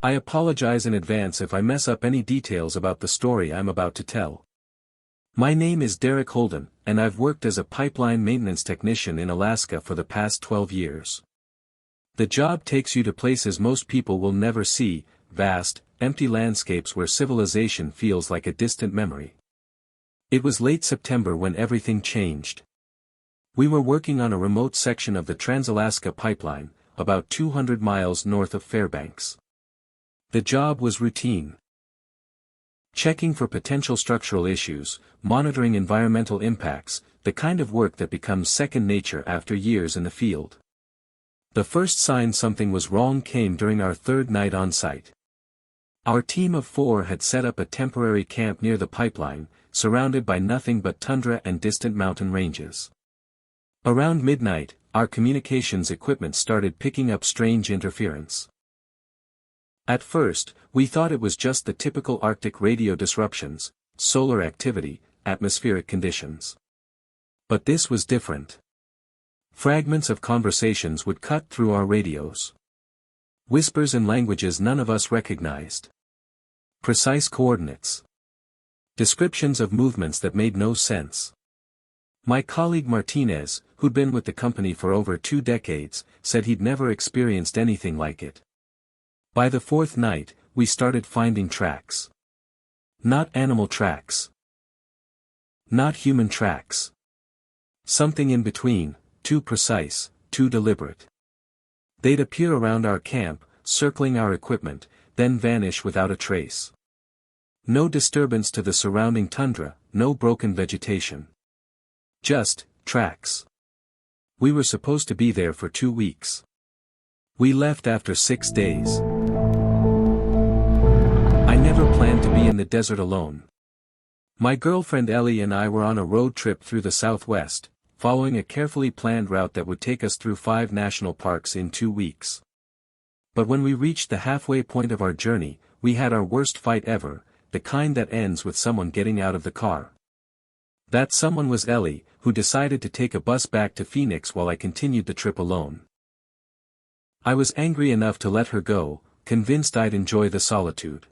I apologize in advance if I mess up any details about the story I'm about to tell. My name is Derek Holden, and I've worked as a pipeline maintenance technician in Alaska for the past 12 years. The job takes you to places most people will never see, vast, empty landscapes where civilization feels like a distant memory. It was late September when everything changed. We were working on a remote section of the Trans-Alaska Pipeline, about 200 miles north of Fairbanks. The job was routine. Checking for potential structural issues, monitoring environmental impacts, the kind of work that becomes second nature after years in the field. The first sign something was wrong came during our third night on site. Our team of 4 had set up a temporary camp near the pipeline, surrounded by nothing but tundra and distant mountain ranges. Around midnight, our communications equipment started picking up strange interference. At first, we thought it was just the typical Arctic radio disruptions, solar activity, atmospheric conditions. But this was different. Fragments of conversations would cut through our radios. Whispers in languages none of us recognized. Precise coordinates. Descriptions of movements that made no sense. My colleague Martinez, who'd been with the company for over 2 decades, said he'd never experienced anything like it. By the 4th night, we started finding tracks. Not animal tracks. Not human tracks. Something in between, too precise, too deliberate. They'd appear around our camp, circling our equipment, then vanish without a trace. No disturbance to the surrounding tundra, no broken vegetation. Just tracks. We were supposed to be there for 2 weeks. We left after 6 days. I never planned to be in the desert alone. My girlfriend Ellie and I were on a road trip through the Southwest, following a carefully planned route that would take us through 5 national parks in 2 weeks. But when we reached the halfway point of our journey, we had our worst fight ever, the kind that ends with someone getting out of the car. That someone was Ellie, who decided to take a bus back to Phoenix while I continued the trip alone. I was angry enough to let her go, convinced I'd enjoy the solitude.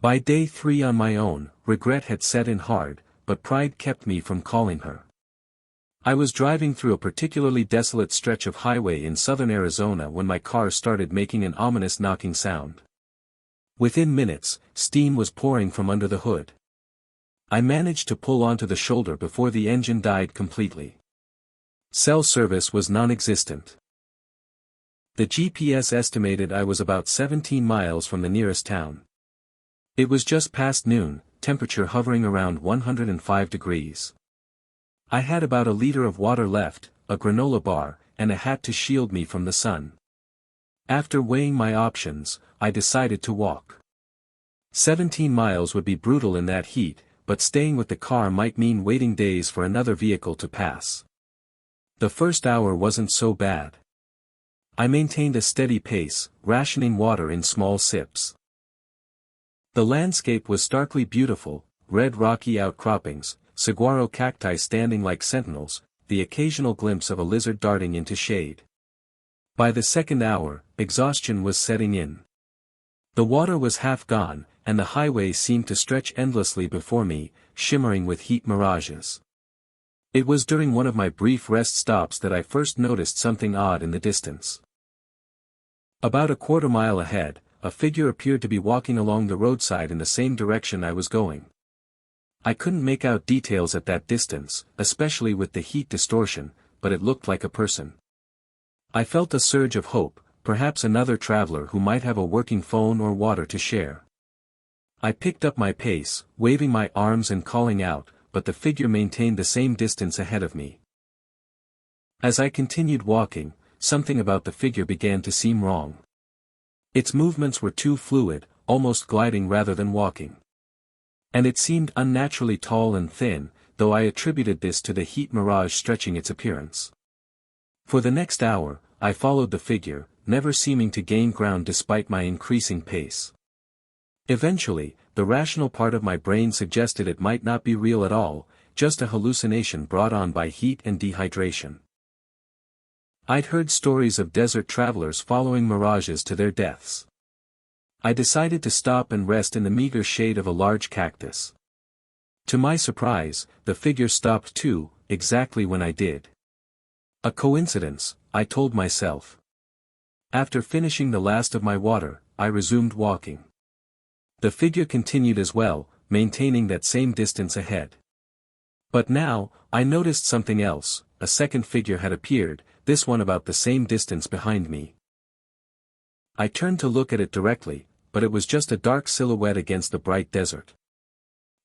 By day 3 on my own, regret had set in hard, but pride kept me from calling her. I was driving through a particularly desolate stretch of highway in southern Arizona when my car started making an ominous knocking sound. Within minutes, steam was pouring from under the hood. I managed to pull onto the shoulder before the engine died completely. Cell service was non-existent. The GPS estimated I was about 17 miles from the nearest town. It was just past noon, temperature hovering around 105 degrees. I had about a liter of water left, a granola bar, and a hat to shield me from the sun. After weighing my options, I decided to walk. 17 miles would be brutal in that heat, but staying with the car might mean waiting days for another vehicle to pass. The first hour wasn't so bad. I maintained a steady pace, rationing water in small sips. The landscape was starkly beautiful, red rocky outcroppings, saguaro cacti standing like sentinels, the occasional glimpse of a lizard darting into shade. By the second hour, exhaustion was setting in. The water was half gone, and the highway seemed to stretch endlessly before me, shimmering with heat mirages. It was during one of my brief rest stops that I first noticed something odd in the distance. About a quarter mile ahead, a figure appeared to be walking along the roadside in the same direction I was going. I couldn't make out details at that distance, especially with the heat distortion, but it looked like a person. I felt a surge of hope, perhaps another traveler who might have a working phone or water to share. I picked up my pace, waving my arms and calling out, but the figure maintained the same distance ahead of me. As I continued walking, something about the figure began to seem wrong. Its movements were too fluid, almost gliding rather than walking. And it seemed unnaturally tall and thin, though I attributed this to the heat mirage stretching its appearance. For the next hour, I followed the figure, never seeming to gain ground despite my increasing pace. Eventually, the rational part of my brain suggested it might not be real at all, just a hallucination brought on by heat and dehydration. I'd heard stories of desert travelers following mirages to their deaths. I decided to stop and rest in the meager shade of a large cactus. To my surprise, the figure stopped too, exactly when I did. A coincidence, I told myself. After finishing the last of my water, I resumed walking. The figure continued as well, maintaining that same distance ahead. But now, I noticed something else. A second figure had appeared, this one about the same distance behind me. I turned to look at it directly, but it was just a dark silhouette against the bright desert.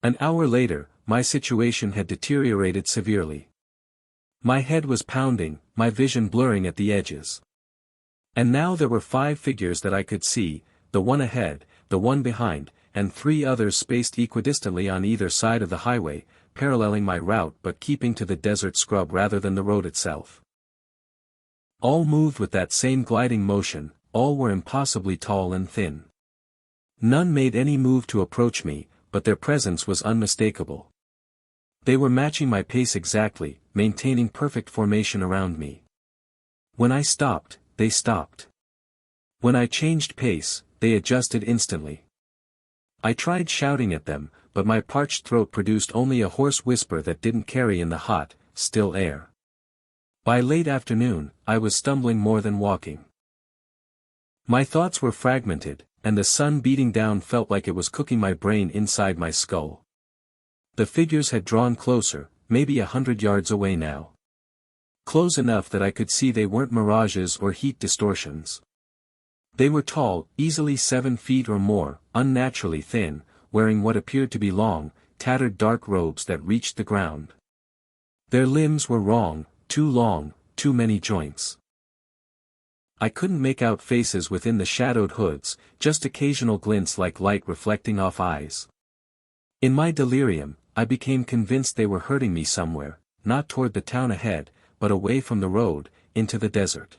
An hour later, my situation had deteriorated severely. My head was pounding, my vision blurring at the edges. And now there were 5 figures that I could see, the one ahead, the one behind, and 3 others spaced equidistantly on either side of the highway, paralleling my route but keeping to the desert scrub rather than the road itself. All moved with that same gliding motion, all were impossibly tall and thin. None made any move to approach me, but their presence was unmistakable. They were matching my pace exactly, maintaining perfect formation around me. When I stopped, they stopped. When I changed pace, they adjusted instantly. I tried shouting at them, but my parched throat produced only a hoarse whisper that didn't carry in the hot, still air. By late afternoon, I was stumbling more than walking. My thoughts were fragmented, and the sun beating down felt like it was cooking my brain inside my skull. The figures had drawn closer, maybe 100 yards away now. Close enough that I could see they weren't mirages or heat distortions. They were tall, easily 7 feet or more, unnaturally thin, wearing what appeared to be long, tattered dark robes that reached the ground. Their limbs were wrong, too many joints. I couldn't make out faces within the shadowed hoods, just occasional glints like light reflecting off eyes. In my delirium, I became convinced they were herding me somewhere, not toward the town ahead, but away from the road, into the desert.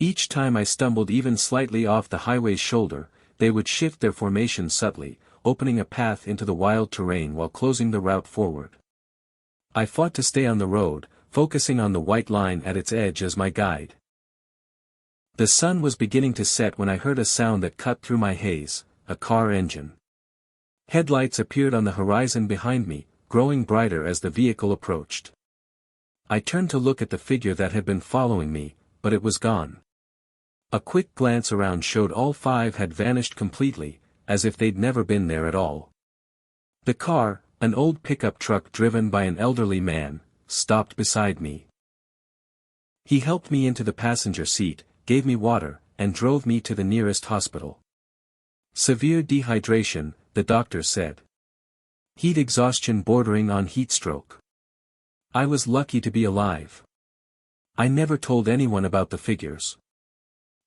Each time I stumbled even slightly off the highway's shoulder, they would shift their formation subtly, opening a path into the wild terrain while closing the route forward. I fought to stay on the road, focusing on the white line at its edge as my guide. The sun was beginning to set when I heard a sound that cut through my haze, a car engine. Headlights appeared on the horizon behind me, growing brighter as the vehicle approached. I turned to look at the figure that had been following me, but it was gone. A quick glance around showed all 5 had vanished completely, as if they'd never been there at all. The car, an old pickup truck driven by an elderly man, stopped beside me. He helped me into the passenger seat, gave me water, and drove me to the nearest hospital. Severe dehydration, the doctor said. Heat exhaustion bordering on heat stroke. I was lucky to be alive. I never told anyone about the figures.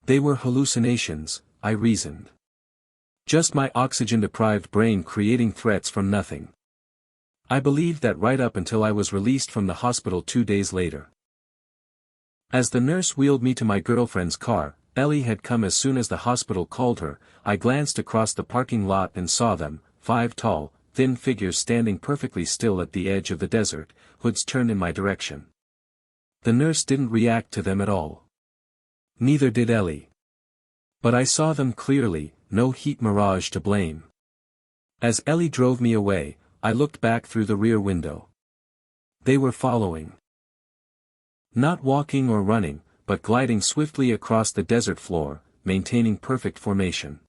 They were hallucinations, I reasoned. Just my oxygen-deprived brain creating threats from nothing. I believed that right up until I was released from the hospital 2 days later. As the nurse wheeled me to my girlfriend's car, Ellie had come as soon as the hospital called her. I glanced across the parking lot and saw them, 5 tall, thin figures standing perfectly still at the edge of the desert, hoods turned in my direction. The nurse didn't react to them at all. Neither did Ellie. But I saw them clearly, no heat mirage to blame. As Ellie drove me away, I looked back through the rear window. They were following. Not walking or running, but gliding swiftly across the desert floor, maintaining perfect formation.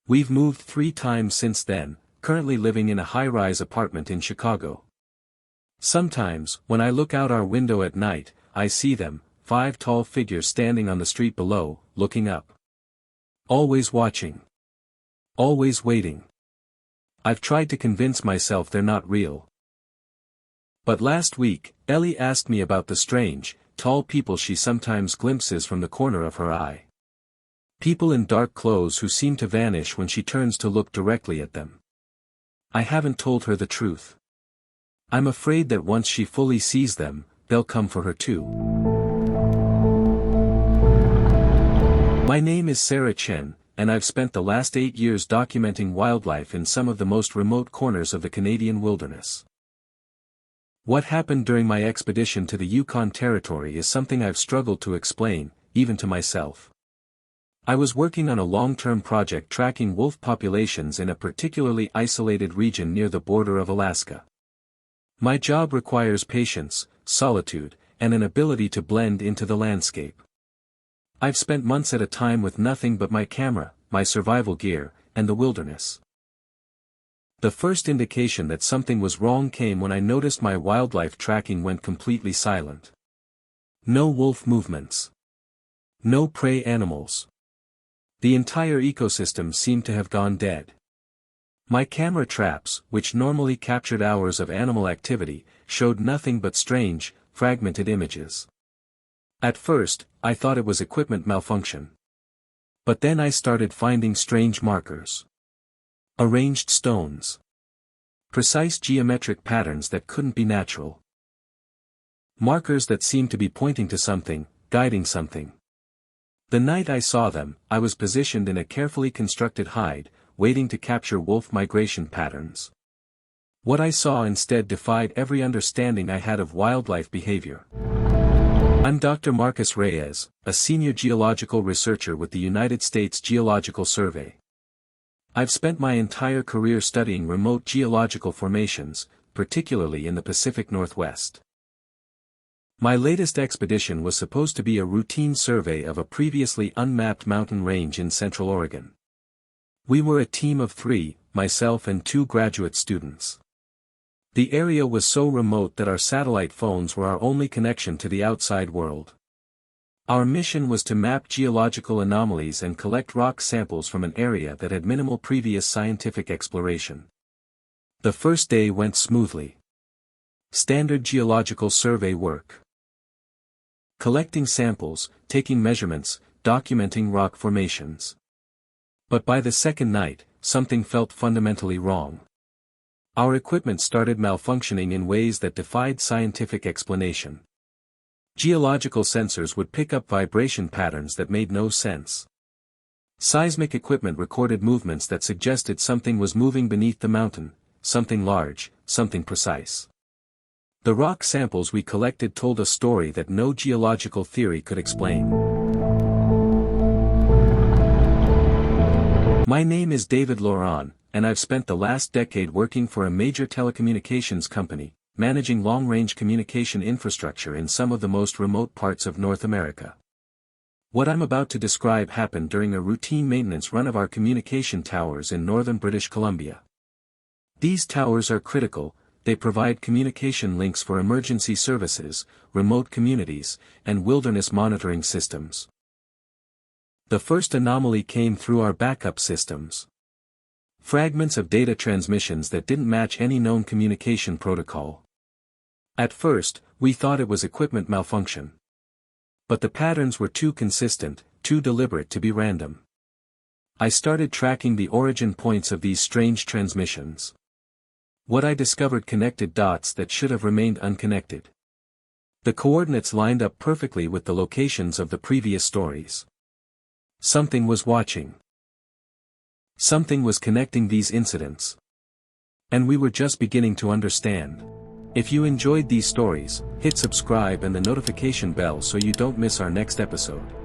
We've moved 3 times since then, currently living in a high-rise apartment in Chicago. Sometimes, when I look out our window at night, I see them, 5 tall figures standing on the street below, looking up. Always watching. Always waiting. I've tried to convince myself they're not real. But last week, Ellie asked me about the strange, tall people she sometimes glimpses from the corner of her eye. People in dark clothes who seem to vanish when she turns to look directly at them. I haven't told her the truth. I'm afraid that once she fully sees them, they'll come for her too. My name is Sarah Chen, and I've spent the last 8 years documenting wildlife in some of the most remote corners of the Canadian wilderness. What happened during my expedition to the Yukon Territory is something I've struggled to explain, even to myself. I was working on a long-term project tracking wolf populations in a particularly isolated region near the border of Alaska. My job requires patience, solitude, and an ability to blend into the landscape. I've spent months at a time with nothing but my camera, my survival gear, and the wilderness. The first indication that something was wrong came when I noticed my wildlife tracking went completely silent. No wolf movements. No prey animals. The entire ecosystem seemed to have gone dead. My camera traps, which normally captured hours of animal activity, showed nothing but strange, fragmented images. At first, I thought it was equipment malfunction. But then I started finding strange markers. Arranged stones. Precise geometric patterns that couldn't be natural. Markers that seemed to be pointing to something, guiding something. The night I saw them, I was positioned in a carefully constructed hide, waiting to capture wolf migration patterns. What I saw instead defied every understanding I had of wildlife behavior. I'm Dr. Marcus Reyes, a senior geological researcher with the United States Geological Survey. I've spent my entire career studying remote geological formations, particularly in the Pacific Northwest. My latest expedition was supposed to be a routine survey of a previously unmapped mountain range in Central Oregon. We were a team of 3, myself and 2 graduate students. The area was so remote that our satellite phones were our only connection to the outside world. Our mission was to map geological anomalies and collect rock samples from an area that had minimal previous scientific exploration. The first day went smoothly. Standard geological survey work. Collecting samples, taking measurements, documenting rock formations. But by the second night, something felt fundamentally wrong. Our equipment started malfunctioning in ways that defied scientific explanation. Geological sensors would pick up vibration patterns that made no sense. Seismic equipment recorded movements that suggested something was moving beneath the mountain, something large, something precise. The rock samples we collected told a story that no geological theory could explain. My name is David Laurent, and I've spent the last decade working for a major telecommunications company, managing long-range communication infrastructure in some of the most remote parts of North America. What I'm about to describe happened during a routine maintenance run of our communication towers in northern British Columbia. These towers are critical. They provide communication links for emergency services, remote communities, and wilderness monitoring systems. The first anomaly came through our backup systems. Fragments of data transmissions that didn't match any known communication protocol. At first, we thought it was equipment malfunction. But the patterns were too consistent, too deliberate to be random. I started tracking the origin points of these strange transmissions. What I discovered connected dots that should have remained unconnected. The coordinates lined up perfectly with the locations of the previous stories. Something was watching. Something was connecting these incidents. And we were just beginning to understand. If you enjoyed these stories, hit subscribe and the notification bell so you don't miss our next episode.